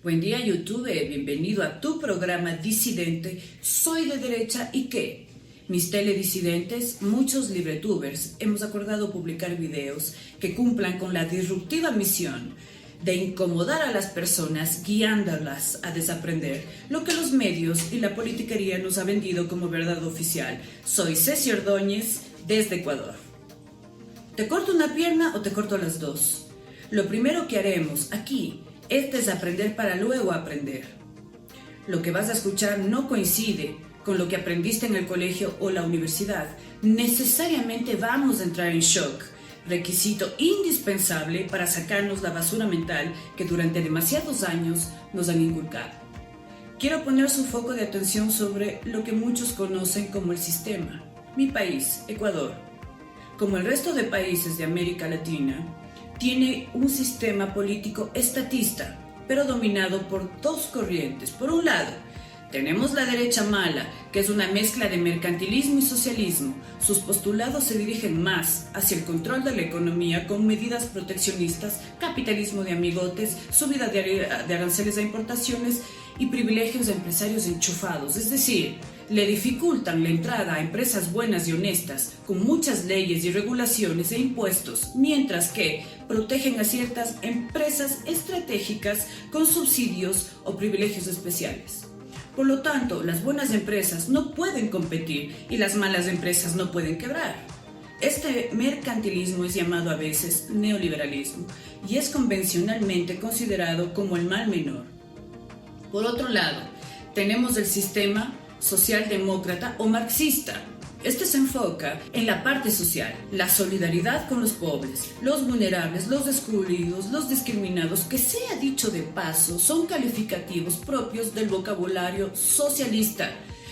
Buen día YouTube, bienvenido a tu programa Disidente. Soy de derecha y ¿qué? Mis teledisidentes, muchos libretubers, hemos acordado publicar videos que cumplan con la disruptiva misión de incomodar a las personas guiándolas a desaprender lo que los medios y la politiquería nos ha vendido como verdad oficial. Soy Ceci Ordóñez desde Ecuador. ¿Te corto una pierna o te corto las dos? Lo primero que haremos aquí es desaprender para luego aprender. Lo que vas a escuchar no coincide con lo que aprendiste en el colegio o la universidad. Necesariamente vamos a entrar en shock, requisito indispensable para sacarnos la basura mental que durante demasiados años nos han inculcado. Quiero poner su foco de atención sobre lo que muchos conocen como el sistema. Mi país, Ecuador, como el resto de países de América Latina, tiene un sistema político estatista, pero dominado por dos corrientes. Por un lado, tenemos la derecha mala, que es una mezcla de mercantilismo y socialismo. Sus postulados se dirigen más hacia el control de la economía con medidas proteccionistas, capitalismo de amigotes, subida de aranceles a importaciones y privilegios de empresarios enchufados. Es decir, le dificultan la entrada a empresas buenas y honestas, con muchas leyes y regulaciones e impuestos, mientras que protegen a ciertas empresas estratégicas con subsidios o privilegios especiales. Por lo tanto, las buenas empresas no pueden competir y las malas empresas no pueden quebrar. Este mercantilismo es llamado a veces neoliberalismo y es convencionalmente considerado como el mal menor. Por otro lado, tenemos el sistema socialdemócrata o marxista. Este se enfoca en la parte social, la solidaridad con los pobres, los vulnerables, los excluidos, los discriminados, que sea dicho de paso, son calificativos propios del vocabulario socialista,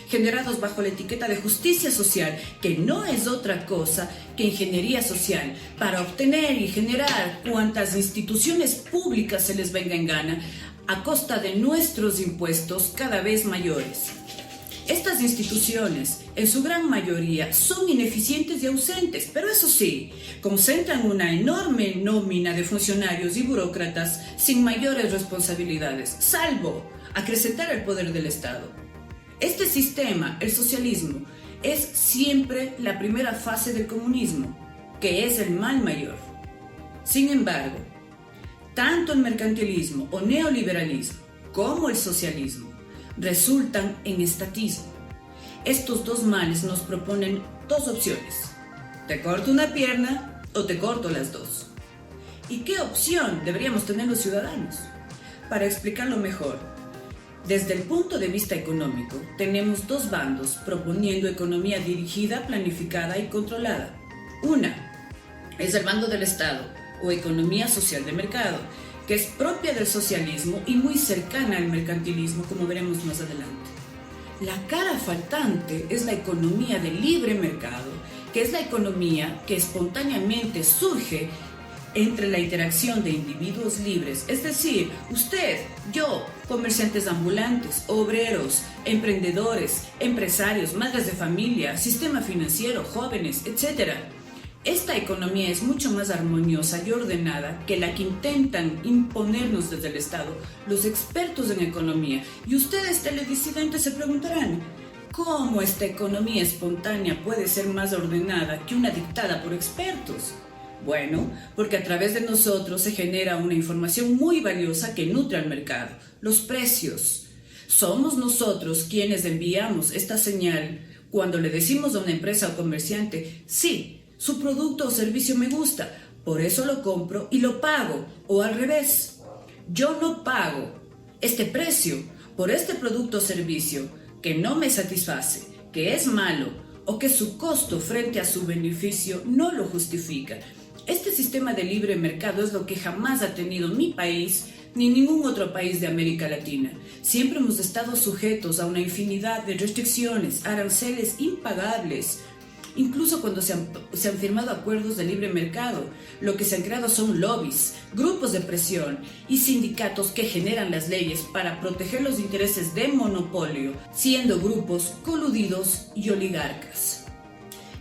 generados bajo la etiqueta de justicia social, que no es otra cosa que ingeniería social, para obtener y generar cuantas instituciones públicas se les venga en gana, a costa de nuestros impuestos cada vez mayores. Estas instituciones, en su gran mayoría, son ineficientes y ausentes, pero eso sí, concentran una enorme nómina de funcionarios y burócratas sin mayores responsabilidades, salvo acrecentar el poder del Estado. Este sistema, el socialismo, es siempre la primera fase del comunismo, que es el mal mayor. Sin embargo, tanto el mercantilismo o neoliberalismo como el socialismo resultan en estatismo. Estos dos males nos proponen dos opciones: te corto una pierna o te corto las dos. ¿Y qué opción deberíamos tener los ciudadanos? Para explicarlo mejor, desde el punto de vista económico, tenemos dos bandos proponiendo economía dirigida, planificada y controlada. Una es el bando del Estado o economía social de mercado, que es propia del socialismo y muy cercana al mercantilismo, como veremos más adelante. La cara faltante es la economía de libre mercado, que es la economía que espontáneamente surge entre la interacción de individuos libres, es decir, usted, yo, comerciantes ambulantes, obreros, emprendedores, empresarios, madres de familia, sistema financiero, jóvenes, etc. Esta economía es mucho más armoniosa y ordenada que la que intentan imponernos desde el Estado los expertos en economía. Y ustedes, teledisidentes, se preguntarán, ¿cómo esta economía espontánea puede ser más ordenada que una dictada por expertos? Bueno, porque a través de nosotros se genera una información muy valiosa que nutre al mercado: los precios. Somos nosotros quienes enviamos esta señal cuando le decimos a una empresa o comerciante: sí, su producto o servicio me gusta, por eso lo compro y lo pago. O al revés, yo no pago este precio por este producto o servicio que no me satisface, que es malo o que su costo frente a su beneficio no lo justifica. Este sistema de libre mercado es lo que jamás ha tenido mi país ni ningún otro país de América Latina. Siempre hemos estado sujetos a una infinidad de restricciones, aranceles impagables. Incluso cuando se han firmado acuerdos de libre mercado, lo que se han creado son lobbies, grupos de presión y sindicatos que generan las leyes para proteger los intereses de monopolio, siendo grupos coludidos y oligarcas.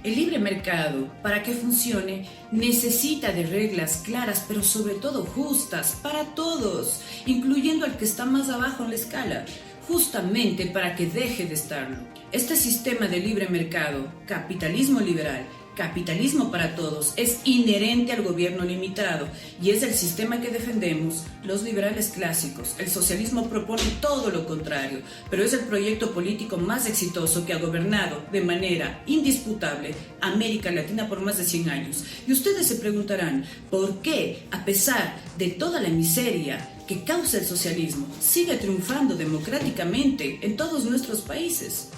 El libre mercado, para que funcione, necesita de reglas claras, pero sobre todo justas, para todos, incluyendo al que está más abajo en la escala, justamente para que deje de estarlo. Este sistema de libre mercado, capitalismo liberal, capitalismo para todos, es inherente al gobierno limitado y es el sistema que defendemos los liberales clásicos. El socialismo propone todo lo contrario, pero es el proyecto político más exitoso que ha gobernado de manera indisputable América Latina por más de 100 años. Y ustedes se preguntarán, ¿por qué, a pesar de toda la miseria que causa el socialismo, sigue triunfando democráticamente en todos nuestros países?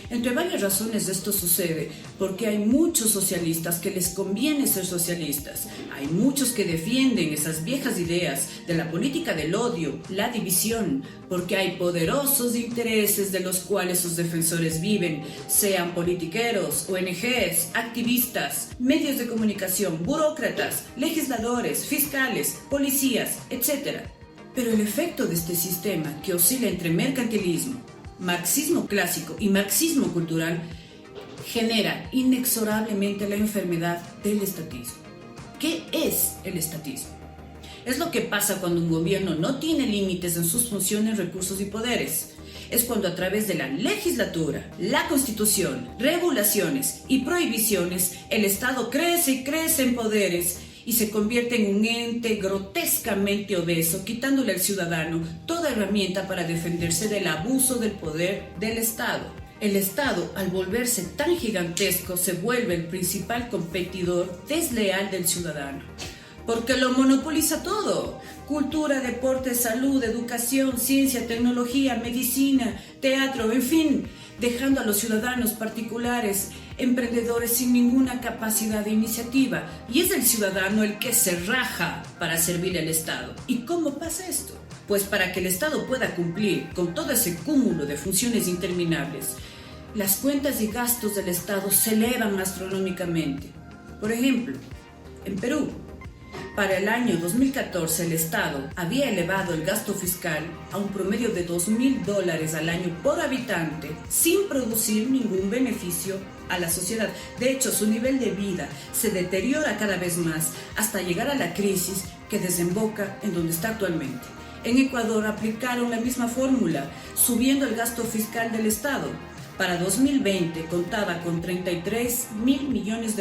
Entre varias razones esto sucede porque hay muchos socialistas que les conviene ser socialistas. Hay muchos que defienden esas viejas ideas de la política del odio, la división, porque hay poderosos intereses de los cuales sus defensores viven, sean politiqueros, ONGs, activistas, medios de comunicación, burócratas, legisladores, fiscales, policías, etc. Pero el efecto de este sistema, que oscila entre mercantilismo, marxismo clásico y marxismo cultural, genera inexorablemente la enfermedad del estatismo. ¿Qué es el estatismo? Es lo que pasa cuando un gobierno no tiene límites en sus funciones, recursos y poderes. Es cuando a través de la legislatura, la constitución, regulaciones y prohibiciones, el Estado crece y crece en poderes y se convierte en un ente grotescamente obeso, quitándole al ciudadano toda herramienta para defenderse del abuso del poder del Estado. El Estado, al volverse tan gigantesco, se vuelve el principal competidor desleal del ciudadano, porque lo monopoliza todo: cultura, deporte, salud, educación, ciencia, tecnología, medicina, teatro, en fin, dejando a los ciudadanos particulares, emprendedores sin ninguna capacidad de iniciativa. Y es el ciudadano el que se raja para servir al Estado. ¿Y cómo pasa esto? Pues para que el Estado pueda cumplir con todo ese cúmulo de funciones interminables, las cuentas y gastos del Estado se elevan astronómicamente. Por ejemplo, en Perú, para el año 2014, el Estado había elevado el gasto fiscal a un promedio de $2,000 al año por habitante, sin producir ningún beneficio a la sociedad. De hecho, su nivel de vida se deteriora cada vez más hasta llegar a la crisis que desemboca en donde está actualmente. En Ecuador aplicaron la misma fórmula, subiendo el gasto fiscal del Estado. Para 2020 contaba con $33,000 millones,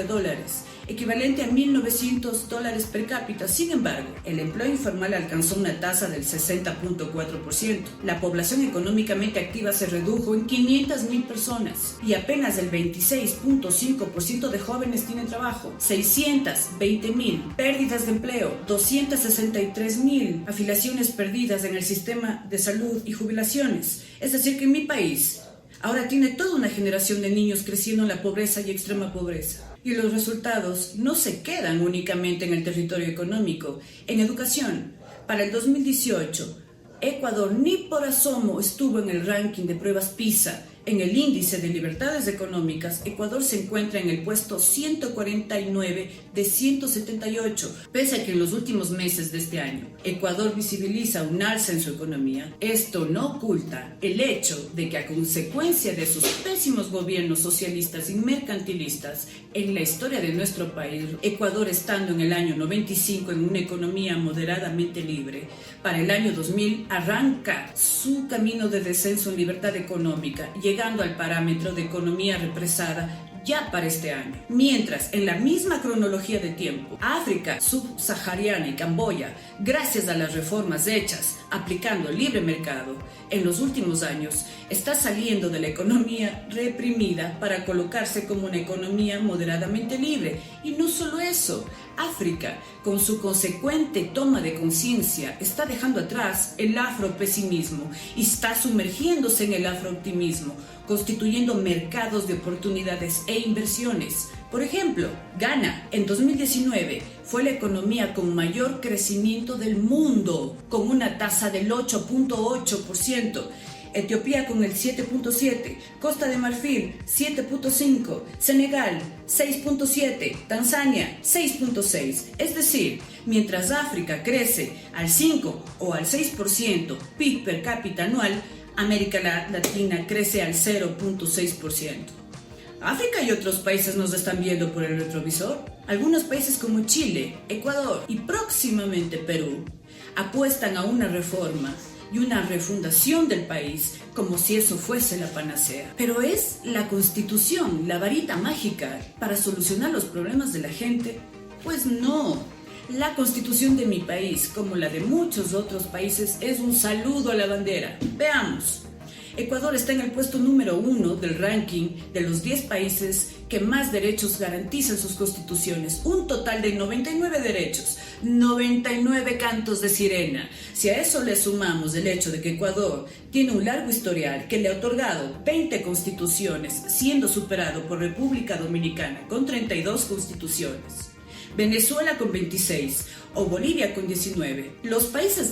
equivalente a $1,900 per cápita. Sin embargo, el empleo informal alcanzó una tasa del 60.4%. La población económicamente activa se redujo en 500,000 personas y apenas el 26.5% de jóvenes tienen trabajo. 620,000 pérdidas de empleo, 263,000 afiliaciones perdidas en el sistema de salud y jubilaciones. Es decir, que en mi país ahora tiene toda una generación de niños creciendo en la pobreza y extrema pobreza. Y los resultados no se quedan únicamente en el territorio económico. En educación, para el 2018, Ecuador ni por asomo estuvo en el ranking de pruebas PISA. En el índice de libertades económicas, Ecuador se encuentra en el puesto 149 de 178, pese a que en los últimos meses de este año Ecuador visibiliza un alza en su economía. Esto no oculta el hecho de que a consecuencia de sus pésimos gobiernos socialistas y mercantilistas en la historia de nuestro país, Ecuador, estando en el año 95 en una economía moderadamente libre, para el año 2000 arranca su camino de descenso en libertad económica, llegando al parámetro de economía represada ya para este año. Mientras, en la misma cronología de tiempo, África subsahariana y Camboya, gracias a las reformas hechas aplicando el libre mercado, en los últimos años está saliendo de la economía reprimida para colocarse como una economía moderadamente libre. Y no solo eso, África, con su consecuente toma de conciencia, está dejando atrás el afropesimismo y está sumergiéndose en el afrooptimismo, constituyendo mercados de oportunidades e inversiones. Por ejemplo, Ghana en 2019 fue la economía con mayor crecimiento del mundo, con una tasa del 8.8%. Etiopía con el 7.7%, Costa de Marfil 7.5%, Senegal 6.7%, Tanzania 6.6%. Es decir, mientras África crece al 5 o al 6% PIB per cápita anual, América Latina crece al 0.6%. África y otros países nos están viendo por el retrovisor. Algunos países como Chile, Ecuador y próximamente Perú apuestan a una reforma y una refundación del país como si eso fuese la panacea. Pero ¿es la Constitución la varita mágica para solucionar los problemas de la gente? Pues no. La Constitución de mi país, como la de muchos otros países, es un saludo a la bandera. Veamos. Ecuador está en el puesto número 1 del ranking de los 10 países que más derechos garantizan sus constituciones. Un total de 99 derechos, 99 cantos de sirena. Si a eso le sumamos el hecho de que Ecuador tiene un largo historial que le ha otorgado 20 constituciones, siendo superado por República Dominicana con 32 constituciones, Venezuela con 26 o Bolivia con 19. Los países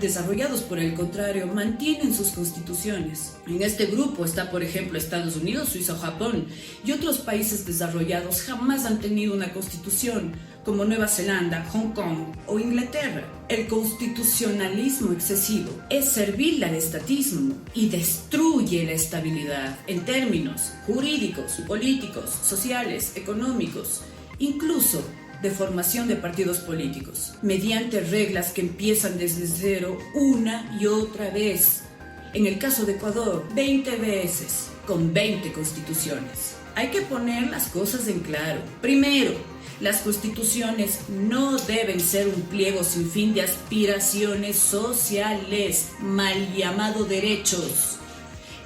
desarrollados, por el contrario, mantienen sus constituciones. En este grupo está, por ejemplo, Estados Unidos, Suiza o Japón, y otros países desarrollados jamás han tenido una constitución, como Nueva Zelanda, Hong Kong o Inglaterra. El constitucionalismo excesivo es servil al estatismo y destruye la estabilidad en términos jurídicos, políticos, sociales, económicos, incluso de formación de partidos políticos, mediante reglas que empiezan desde cero una y otra vez. En el caso de Ecuador, 20 veces, con 20 constituciones. Hay que poner las cosas en claro. Primero, las constituciones no deben ser un pliego sin fin de aspiraciones sociales, mal llamado derechos.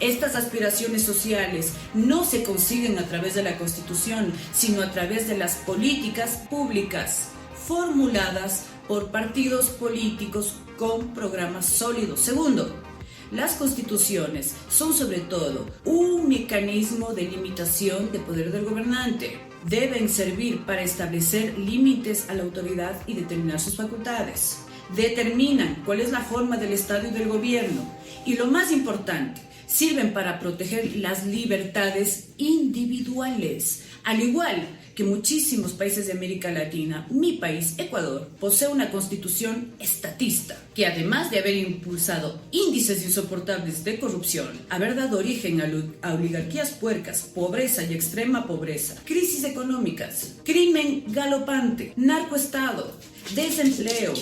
Estas aspiraciones sociales no se consiguen a través de la Constitución, sino a través de las políticas públicas formuladas por partidos políticos con programas sólidos. Segundo, las constituciones son sobre todo un mecanismo de limitación de poder del gobernante. Deben servir para establecer límites a la autoridad y determinar sus facultades. Determinan cuál es la forma del Estado y del gobierno. Y lo más importante, sirven para proteger las libertades individuales. Al igual que muchísimos países de América Latina, mi país, Ecuador, posee una constitución estatista, que además de haber impulsado índices insoportables de corrupción, haber dado origen a oligarquías puercas, pobreza y extrema pobreza, crisis económicas, crimen galopante, narcoestado, desempleo,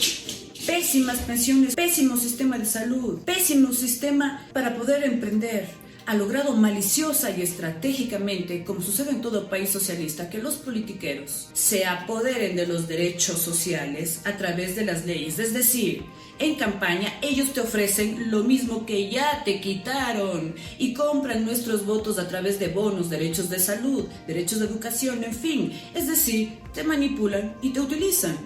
pésimas pensiones, pésimo sistema de salud, pésimo sistema para poder emprender, ha logrado maliciosa y estratégicamente, como sucede en todo país socialista, que los politiqueros se apoderen de los derechos sociales a través de las leyes. Es decir, en campaña ellos te ofrecen lo mismo que ya te quitaron y compran nuestros votos a través de bonos, derechos de salud, derechos de educación, en fin. Es decir, te manipulan y te utilizan.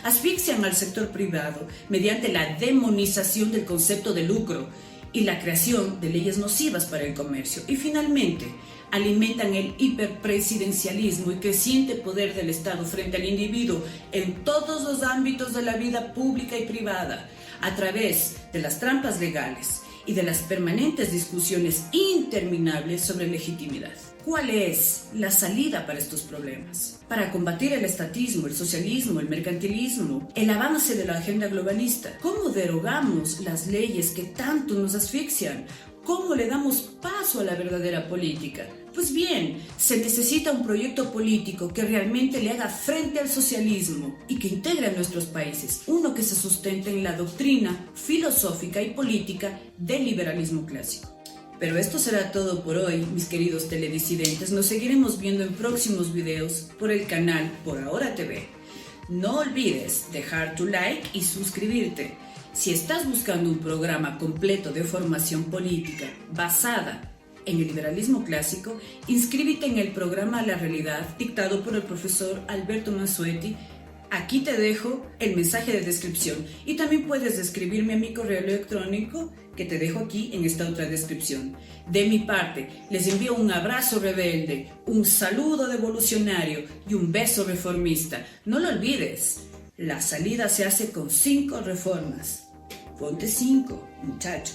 Asfixian al sector privado mediante la demonización del concepto de lucro y la creación de leyes nocivas para el comercio. Y finalmente, alimentan el hiperpresidencialismo y creciente poder del Estado frente al individuo en todos los ámbitos de la vida pública y privada, a través de las trampas legales y de las permanentes discusiones interminables sobre legitimidad. ¿Cuál es la salida para estos problemas? Para combatir el estatismo, el socialismo, el mercantilismo, el avance de la agenda globalista, ¿cómo derogamos las leyes que tanto nos asfixian? ¿Cómo le damos paso a la verdadera política? Pues bien, se necesita un proyecto político que realmente le haga frente al socialismo y que integre a nuestros países, uno que se sustente en la doctrina filosófica y política del liberalismo clásico. Pero esto será todo por hoy, mis queridos teledisidentes. Nos seguiremos viendo en próximos videos por el canal Por Ahora TV. No olvides dejar tu like y suscribirte. Si estás buscando un programa completo de formación política basada en el liberalismo clásico, inscríbete en el programa La Realidad, dictado por el profesor Alberto Mansuetti. Aquí te dejo el mensaje de descripción y también puedes escribirme a mi correo electrónico que te dejo aquí en esta otra descripción. De mi parte, les envío un abrazo rebelde, un saludo devolucionario y un beso reformista. No lo olvides, la salida se hace con 5 reformas. Ponte 5, muchacho.